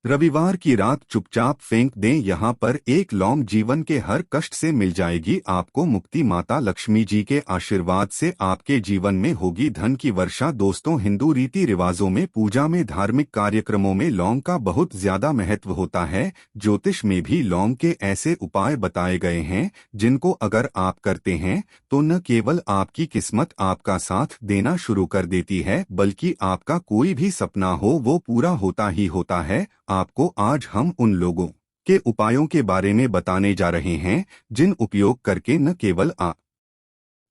रविवार की रात चुपचाप फेंक दें, यहाँ पर एक लौंग जीवन के हर कष्ट से मिल जाएगी आपको मुक्ति। माता लक्ष्मी जी के आशीर्वाद से आपके जीवन में होगी धन की वर्षा। दोस्तों, हिंदू रीति रिवाजों में, पूजा में, धार्मिक कार्यक्रमों में लौंग का बहुत ज्यादा महत्व होता है। ज्योतिष में भी लौंग के ऐसे उपाय बताए गए हैं जिनको अगर आप करते हैं तो न केवल आपकी किस्मत आपका साथ देना शुरू कर देती है, बल्कि आपका कोई भी सपना हो वो पूरा होता ही होता है। आपको आज हम उन लोगों के उपायों के बारे में बताने जा रहे हैं जिन उपयोग करके न केवल आप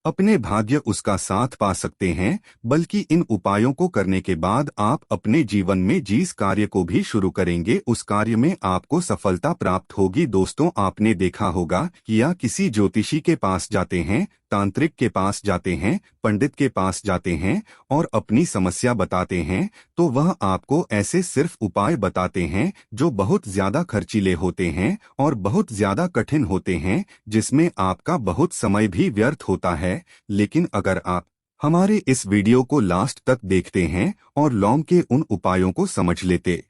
अपने भाग्य उसका साथ पा सकते हैं, बल्कि इन उपायों को करने के बाद आप अपने जीवन में जिस कार्य को भी शुरू करेंगे उस कार्य में आपको सफलता प्राप्त होगी। दोस्तों, आपने देखा होगा कि या किसी ज्योतिषी के पास जाते हैं, तांत्रिक के पास जाते हैं, पंडित के पास जाते हैं और अपनी समस्या बताते हैं, तो वह आपको ऐसे सिर्फ उपाय बताते हैं जो बहुत ज्यादा खर्चीले होते हैं और बहुत ज्यादा कठिन होते हैं, जिसमें आपका बहुत समय भी व्यर्थ होता है। लेकिन अगर आप हमारे इस वीडियो को लास्ट तक देखते हैं और लौंग के उन उपायों को समझ लेते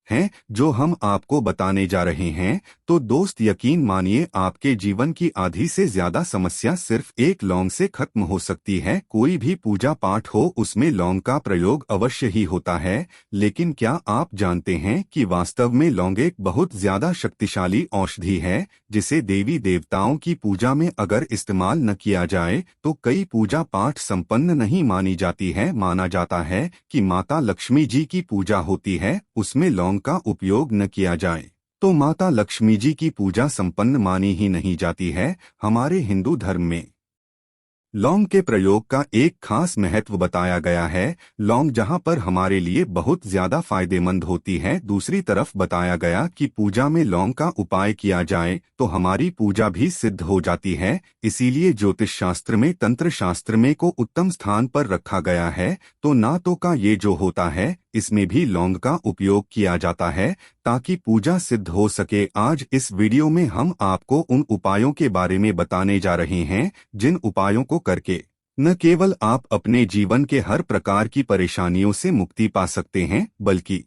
हैं जो हम आपको बताने जा रहे हैं, तो दोस्त यकीन मानिए आपके जीवन की आधी से ज्यादा समस्या सिर्फ एक लौंग से खत्म हो सकती है। कोई भी पूजा पाठ हो उसमें लौंग का प्रयोग अवश्य ही होता है, लेकिन क्या आप जानते हैं कि वास्तव में लौंग एक बहुत ज्यादा शक्तिशाली औषधि है जिसे देवी देवताओं की पूजा में अगर इस्तेमाल न किया जाए तो कई पूजा पाठ संपन्न नहीं मानी जाती है। माना जाता है कि माता लक्ष्मी जी की पूजा होती है, उसमें लौंग का उपयोग न किया जाए तो माता लक्ष्मी जी की पूजा संपन्न मानी ही नहीं जाती है। हमारे हिंदू धर्म में लौंग के प्रयोग का एक खास महत्व बताया गया है। लौंग जहां पर हमारे लिए बहुत ज्यादा फायदेमंद होती है, दूसरी तरफ बताया गया कि पूजा में लौंग का उपाय किया जाए तो हमारी पूजा भी सिद्ध हो जाती है। इसीलिए ज्योतिष शास्त्र में, तंत्र शास्त्र में को उत्तम स्थान पर रखा गया है। तो ना तो का ये जो होता है इसमें भी लौंग का उपयोग किया जाता है ताकि पूजा सिद्ध हो सके। आज इस वीडियो में हम आपको उन उपायों के बारे में बताने जा रहे हैं जिन उपायों को करके न केवल आप अपने जीवन के हर प्रकार की परेशानियों से मुक्ति पा सकते हैं, बल्कि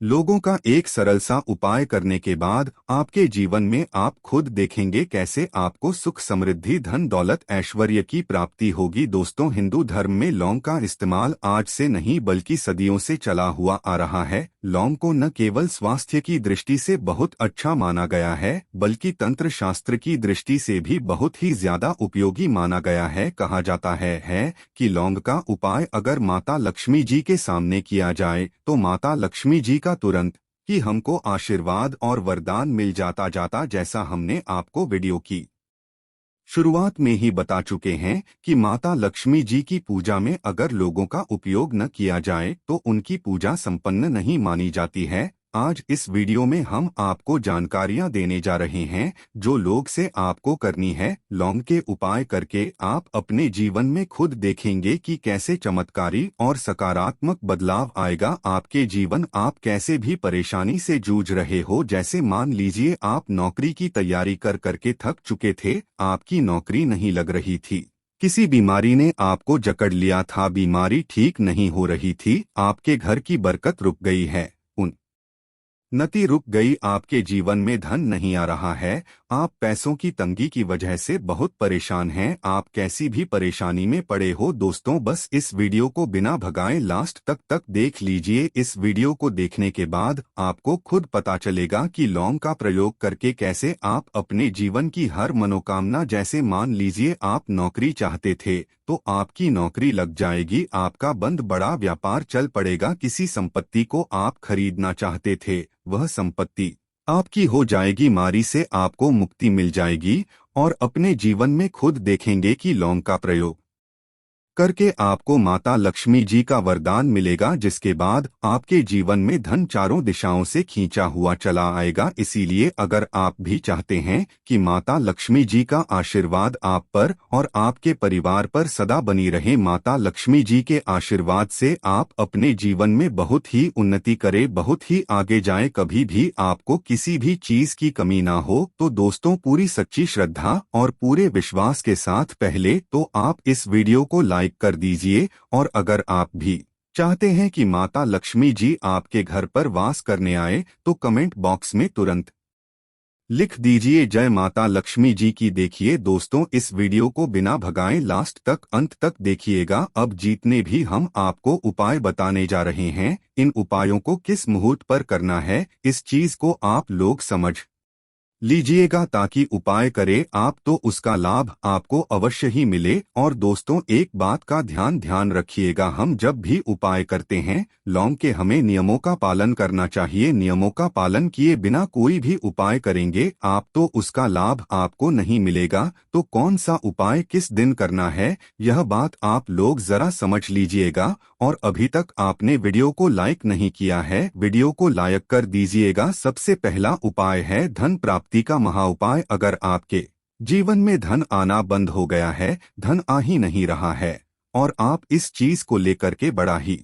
लोगों का एक सरल सा उपाय करने के बाद आपके जीवन में आप खुद देखेंगे कैसे आपको सुख, समृद्धि, धन दौलत, ऐश्वर्य की प्राप्ति होगी। दोस्तों, हिंदू धर्म में लौंग का इस्तेमाल आज से नहीं बल्कि सदियों से चला हुआ आ रहा है। लौंग को न केवल स्वास्थ्य की दृष्टि से बहुत अच्छा माना गया है, बल्कि तंत्र शास्त्र की दृष्टि से भी बहुत ही ज्यादा उपयोगी माना गया है। कहा जाता है कि लौंग का उपाय अगर माता लक्ष्मी जी के सामने किया जाए तो माता लक्ष्मी जी का तुरंत ही हमको आशीर्वाद और वरदान मिल जाता। जैसा हमने आपको वीडियो की शुरुआत में ही बता चुके हैं कि माता लक्ष्मी जी की पूजा में अगर लोगों का उपयोग न किया जाए तो उनकी पूजा संपन्न नहीं मानी जाती है। आज इस वीडियो में हम आपको जानकारियां देने जा रहे हैं जो लोग से आपको करनी है। लौंग के उपाय करके आप अपने जीवन में खुद देखेंगे कि कैसे चमत्कारी और सकारात्मक बदलाव आएगा आपके जीवन। आप कैसे भी परेशानी से जूझ रहे हो, जैसे मान लीजिए आप नौकरी की तैयारी कर करके थक चुके थे, आपकी नौकरी नहीं लग रही थी, किसी बीमारी ने आपको जकड़ लिया था, बीमारी ठीक नहीं हो रही थी, आपके घर की बरकत रुक गई है, उन्नति रुक गई, आपके जीवन में धन नहीं आ रहा है, आप पैसों की तंगी की वजह से बहुत परेशान हैं, आप कैसी भी परेशानी में पड़े हो। दोस्तों, बस इस वीडियो को बिना भगाए लास्ट तक देख लीजिए। इस वीडियो को देखने के बाद आपको खुद पता चलेगा कि लौंग का प्रयोग करके कैसे आप अपने जीवन की हर मनोकामना, जैसे मान लीजिए आप नौकरी चाहते थे तो आपकी नौकरी लग जाएगी, आपका बंद बड़ा व्यापार चल पड़ेगा, किसी संपत्ति को आप खरीदना चाहते थे वह संपत्ति आपकी हो जाएगी, बीमारी से आपको मुक्ति मिल जाएगी और अपने जीवन में खुद देखेंगे कि लौंग का प्रयोग करके आपको माता लक्ष्मी जी का वरदान मिलेगा, जिसके बाद आपके जीवन में धन चारों दिशाओं से खींचा हुआ चला आएगा। इसीलिए अगर आप भी चाहते हैं कि माता लक्ष्मी जी का आशीर्वाद आप पर और आपके परिवार पर सदा बनी रहे, माता लक्ष्मी जी के आशीर्वाद से आप अपने जीवन में बहुत ही उन्नति करें, बहुत ही आगे जाएं, कभी भी आपको किसी भी चीज की कमी ना हो, तो दोस्तों पूरी सच्ची श्रद्धा और पूरे विश्वास के साथ पहले तो आप इस वीडियो को लाइक कर दीजिए और अगर आप भी चाहते हैं कि माता लक्ष्मी जी आपके घर पर वास करने आए तो कमेंट बॉक्स में तुरंत लिख दीजिए जय माता लक्ष्मी जी की। देखिए दोस्तों, इस वीडियो को बिना भगाए लास्ट तक अंत तक देखिएगा। अब जितने भी हम आपको उपाय बताने जा रहे हैं, इन उपायों को किस मुहूर्त पर करना है, इस चीज को आप लोग समझ लीजिएगा ताकि उपाय करे आप तो उसका लाभ आपको अवश्य ही मिले। और दोस्तों, एक बात का ध्यान रखिएगा, हम जब भी उपाय करते हैं लौंग के हमें नियमों का पालन करना चाहिए। नियमों का पालन किए बिना कोई भी उपाय करेंगे आप तो उसका लाभ आपको नहीं मिलेगा। तो कौन सा उपाय किस दिन करना है, यह बात आप लोग जरा समझ लीजिएगा। और अभी तक आपने वीडियो को लाइक नहीं किया है, वीडियो को लाइक कर दीजिएगा। सबसे पहला उपाय है धन प्राप्ति का महाउपाय। अगर आपके जीवन में धन आना बंद हो गया है, धन आ ही नहीं रहा है और आप इस चीज को लेकर के बड़ा ही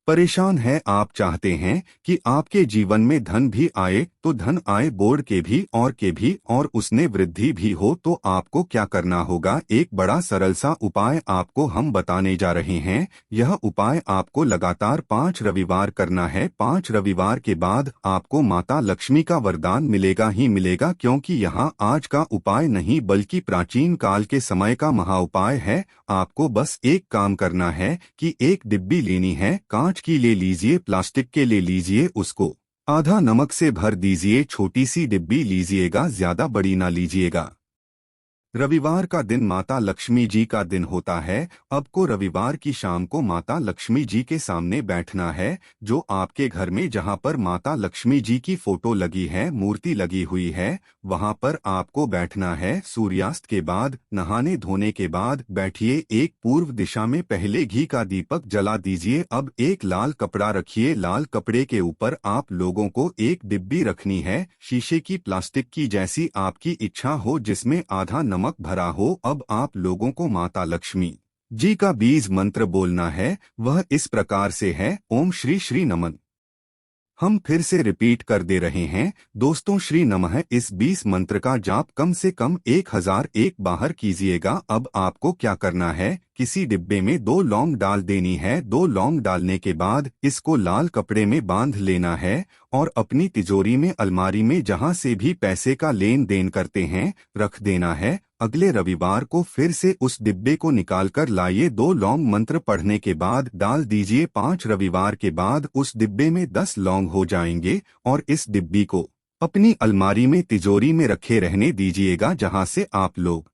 परेशान है, आप चाहते हैं कि आपके जीवन में धन भी आए तो धन आए बोर्ड के भी और उसने वृद्धि भी हो, तो आपको क्या करना होगा, एक बड़ा सरल सा उपाय आपको हम बताने जा रहे हैं। यह उपाय आपको लगातार 5 रविवार करना है। 5 रविवार के बाद आपको माता लक्ष्मी का वरदान मिलेगा ही मिलेगा, क्योंकि यहाँ आज का उपाय नहीं बल्कि प्राचीन काल के समय का महाउपाय है। आपको बस एक काम करना है कि एक डिब्बी लेनी है, कांच की ले लीजिए, प्लास्टिक के ले लीजिए, उसको आधा नमक से भर दीजिए। छोटी सी डिब्बी लीजिएगा, ज्यादा बड़ी ना लीजिएगा। रविवार का दिन माता लक्ष्मी जी का दिन होता है। अब को रविवार की शाम को माता लक्ष्मी जी के सामने बैठना है। जो आपके घर में जहां पर माता लक्ष्मी जी की फोटो लगी है, मूर्ति लगी हुई है, वहां पर आपको बैठना है। सूर्यास्त के बाद, नहाने धोने के बाद बैठिए। एक पूर्व दिशा में पहले घी का दीपक जला दीजिए। अब एक लाल कपड़ा रखिए, लाल कपड़े के ऊपर आप लोगों को एक डिब्बी रखनी है, शीशे की, प्लास्टिक की, जैसी आपकी इच्छा हो, जिसमें आधा नमक भरा हो। अब आप लोगों को माता लक्ष्मी जी का बीज मंत्र बोलना है। वह इस प्रकार से है, ओम श्री श्री नमन। हम फिर से रिपीट कर दे रहे हैं दोस्तों, श्री नमः। इस 20 मंत्र का जाप कम से कम 1001 बाहर कीजिएगा। अब आपको क्या करना है, किसी डिब्बे में 2 लौंग डाल देनी है। 2 लौंग डालने के बाद इसको लाल कपड़े में बांध लेना है और अपनी तिजोरी में, अलमारी में, जहां से भी पैसे का लेन देन करते हैं, रख देना है। अगले रविवार को फिर से उस डिब्बे को निकाल कर लाइए। 2 लौंग मंत्र पढ़ने के बाद डाल दीजिए। 5 रविवार के बाद उस डिब्बे में 10 लौंग हो जाएंगे और इस डिब्बी को अपनी अलमारी में, तिजोरी में रखे रहने दीजिएगा, जहां से आप लोग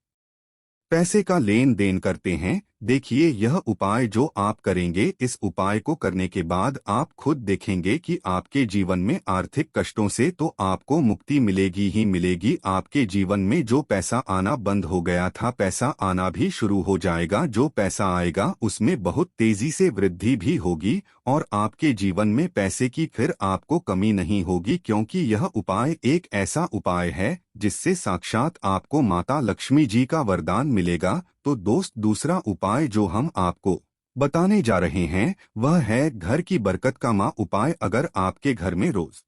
पैसे का लेन देन करते हैं। देखिए, यह उपाय जो आप करेंगे, इस उपाय को करने के बाद आप खुद देखेंगे कि आपके जीवन में आर्थिक कष्टों से तो आपको मुक्ति मिलेगी ही मिलेगी। आपके जीवन में जो पैसा आना बंद हो गया था, पैसा आना भी शुरू हो जाएगा। जो पैसा आएगा उसमें बहुत तेजी से वृद्धि भी होगी और आपके जीवन में पैसे की फिर आपको कमी नहीं होगी, क्योंकि यह उपाय एक ऐसा उपाय है जिससे साक्षात आपको माता लक्ष्मी जी का वरदान मिलेगा। तो दोस्त, दूसरा उपाय जो हम आपको बताने जा रहे हैं वह है घर की बरकत का माँ उपाय। अगर आपके घर में रोज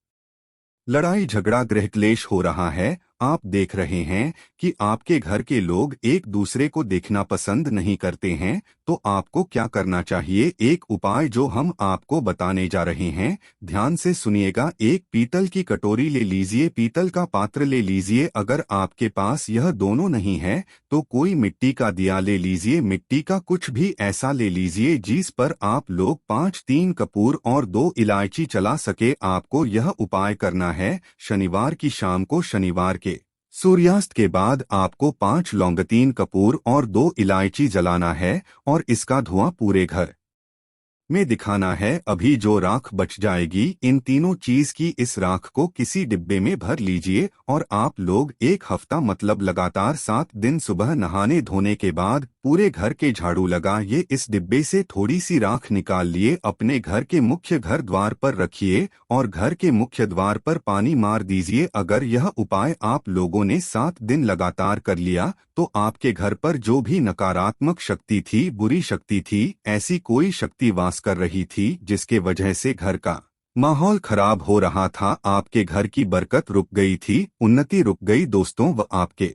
लड़ाई झगड़ा गृह क्लेश हो रहा है, आप देख रहे हैं कि आपके घर के लोग एक दूसरे को देखना पसंद नहीं करते हैं, तो आपको क्या करना चाहिए, एक उपाय जो हम आपको बताने जा रहे हैं, ध्यान से सुनिएगा। एक पीतल की कटोरी ले लीजिए, पीतल का पात्र ले लीजिए। अगर आपके पास यह दोनों नहीं है तो कोई मिट्टी का दिया ले लीजिए, मिट्टी का कुछ भी ऐसा ले लीजिए जिस पर आप लोग 3 कपूर और 2 इलायची चला सके। आपको यह उपाय करना है शनिवार की शाम को। शनिवार के सूर्यास्त के बाद आपको 5 लौंग, 3 कपूर और 2 इलायची जलाना है और इसका धुआं पूरे घर में दिखाना है। अभी जो राख बच जाएगी, इन तीनों चीज की, इस राख को किसी डिब्बे में भर लीजिए और आप लोग 1 हफ्ता मतलब लगातार 7 दिन सुबह नहाने धोने के बाद पूरे घर के झाड़ू लगाइए। इस डिब्बे से थोड़ी सी राख निकाल लिए, अपने घर के मुख्य घर द्वार पर रखिए और घर के मुख्य द्वार पर पानी मार दीजिए। अगर यह उपाय आप लोगों ने 7 दिन लगातार कर लिया तो आपके घर पर जो भी नकारात्मक शक्ति थी, बुरी शक्ति थी, ऐसी कोई शक्ति वास कर रही थी जिसके वजह से घर का माहौल खराब हो रहा था, आपके घर की बरकत रुक गई थी, उन्नति रुक गई दोस्तों, व आपके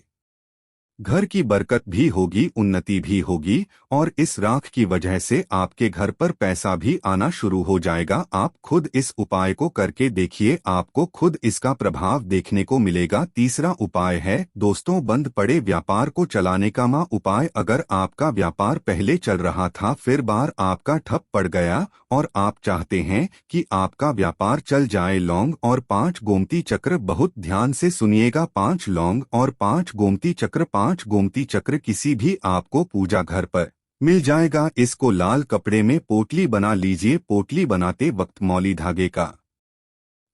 घर की बरकत भी होगी, उन्नति भी होगी और इस राख की वजह से आपके घर पर पैसा भी आना शुरू हो जाएगा। आप खुद इस उपाय को करके देखिए, आपको खुद इसका प्रभाव देखने को मिलेगा। तीसरा उपाय है दोस्तों, बंद पड़े व्यापार को चलाने का उपाय। अगर आपका व्यापार पहले चल रहा था, फिर बार आपका ठप पड़ गया और आप चाहते हैं कि आपका व्यापार चल जाए, लौंग और 5 गोमती चक्र बहुत ध्यान से सुनिएगा। 5 लौंग और 5 गोमती चक्र, 5 गोमती चक्र किसी भी आपको पूजा घर पर मिल जाएगा। इसको लाल कपड़े में पोटली बना लीजिए। पोटली बनाते वक्त मौली धागे का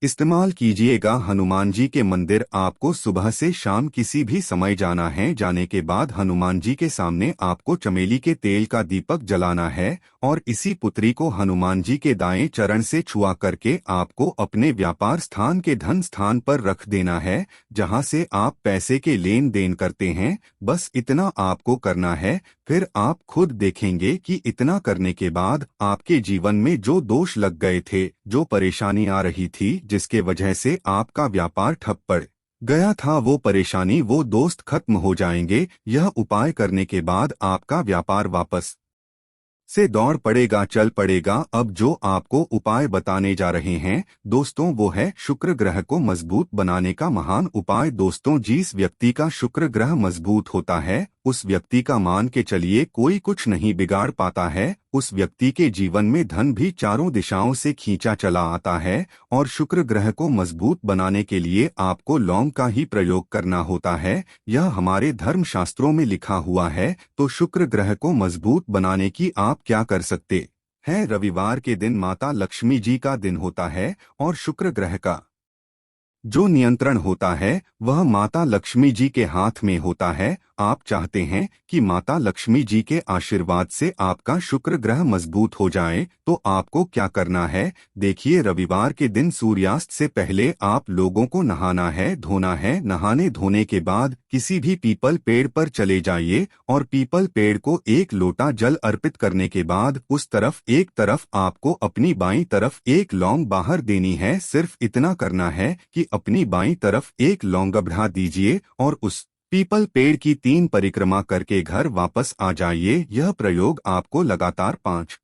इस्तेमाल कीजिएगा। हनुमान जी के मंदिर आपको सुबह से शाम किसी भी समय जाना है। जाने के बाद हनुमान जी के सामने आपको चमेली के तेल का दीपक जलाना है और इसी पुत्री को हनुमान जी के दाएं चरण से छुआ करके आपको अपने व्यापार स्थान के धन स्थान पर रख देना है, जहां से आप पैसे के लेन देन करते हैं। बस इतना आपको करना है। फिर आप खुद देखेंगे कि इतना करने के बाद आपके जीवन में जो दोष लग गए थे, जो परेशानी आ रही थी, जिसके वजह से आपका व्यापार ठप पड़ गया था, वो परेशानी, वो दोस्त खत्म हो जाएंगे। यह उपाय करने के बाद आपका व्यापार वापस से दौड़ पड़ेगा, चल पड़ेगा। अब जो आपको उपाय बताने जा रहे हैं दोस्तों, वो है शुक्र ग्रह को मजबूत बनाने का महान उपाय। दोस्तों, जिस व्यक्ति का शुक्र ग्रह मजबूत होता है, उस व्यक्ति का मान के चलिए कोई कुछ नहीं बिगाड़ पाता है। उस व्यक्ति के जीवन में धन भी चारों दिशाओं से खींचा चला आता है। और शुक्र ग्रह को मजबूत बनाने के लिए आपको लौंग का ही प्रयोग करना होता है। यह हमारे धर्म शास्त्रों में लिखा हुआ है। तो शुक्र ग्रह को मजबूत बनाने की आप क्या कर सकते हैं? रविवार के दिन माता लक्ष्मी जी का दिन होता है और शुक्र ग्रह का जो नियंत्रण होता है वह माता लक्ष्मी जी के हाथ में होता है। आप चाहते हैं कि माता लक्ष्मी जी के आशीर्वाद से आपका शुक्र ग्रह मजबूत हो जाए, तो आपको क्या करना है? देखिए, रविवार के दिन सूर्यास्त से पहले आप लोगों को नहाना है, धोना है। नहाने धोने के बाद किसी भी पीपल पेड़ पर चले जाइए और पीपल पेड़ को 1 लोटा जल अर्पित करने के बाद उस तरफ एक तरफ आपको अपनी बाईं तरफ 1 लौंग बाहर देनी है। सिर्फ इतना करना है कि अपनी बाईं तरफ 1 लौंग बढ़ा दीजिए और उस पीपल पेड़ की 3 परिक्रमा करके घर वापस आ जाइए। यह प्रयोग आपको लगातार 5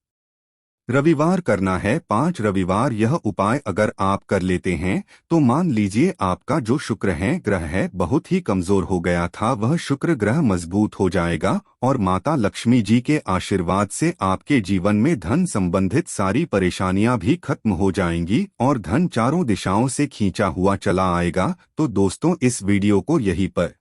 रविवार करना है। 5 रविवार यह उपाय अगर आप कर लेते हैं तो मान लीजिए आपका जो शुक्र है ग्रह है बहुत ही कमजोर हो गया था, वह शुक्र ग्रह मजबूत हो जाएगा और माता लक्ष्मी जी के आशीर्वाद से आपके जीवन में धन संबंधित सारी परेशानियां भी खत्म हो जाएंगी और धन चारों दिशाओं से खींचा हुआ चला आएगा। तो दोस्तों, इस वीडियो को यहीं पर